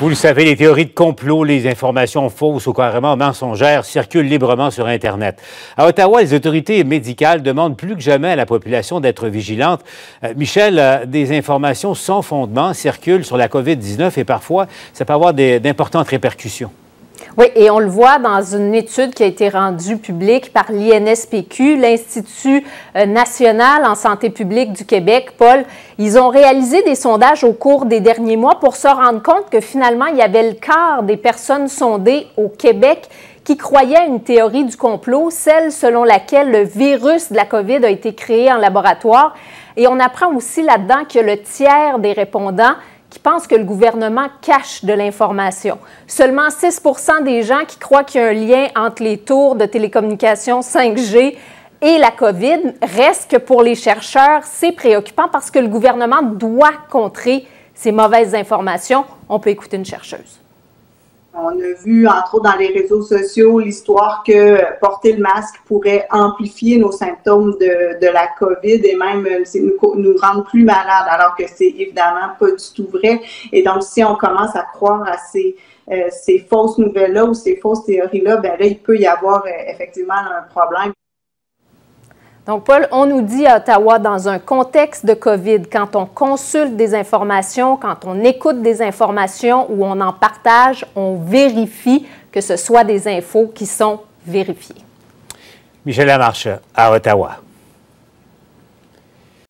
Vous le savez, les théories de complot, les informations fausses ou carrément mensongères circulent librement sur Internet. À Ottawa, les autorités médicales demandent plus que jamais à la population d'être vigilante. Michel, des informations sans fondement circulent sur la COVID-19 et parfois, ça peut avoir d'importantes répercussions. Oui, et on le voit dans une étude qui a été rendue publique par l'INSPQ, l'Institut national en santé publique du Québec. Paul, ils ont réalisé des sondages au cours des derniers mois pour se rendre compte que finalement, il y avait le quart des personnes sondées au Québec qui croyaient à une théorie du complot, celle selon laquelle le virus de la COVID a été créé en laboratoire. Et on apprend aussi là-dedans que le tiers des répondants qui pensent que le gouvernement cache de l'information. Seulement 6 % des gens qui croient qu'il y a un lien entre les tours de télécommunications 5G et la COVID. Reste que pour les chercheurs, c'est préoccupant parce que le gouvernement doit contrer ces mauvaises informations. On peut écouter une chercheuse. On a vu, entre autres, dans les réseaux sociaux, l'histoire que porter le masque pourrait amplifier nos symptômes de la COVID et même nous rendre plus malades, alors que c'est évidemment pas du tout vrai. Et donc, si on commence à croire à ces fausses nouvelles-là ou ces fausses théories-là, ben là, il peut y avoir effectivement un problème. Donc, Paul, on nous dit à Ottawa, dans un contexte de COVID, quand on consulte des informations, quand on écoute des informations ou on en partage, on vérifie que ce soit des infos qui sont vérifiées. Michel Lamarche, à Ottawa.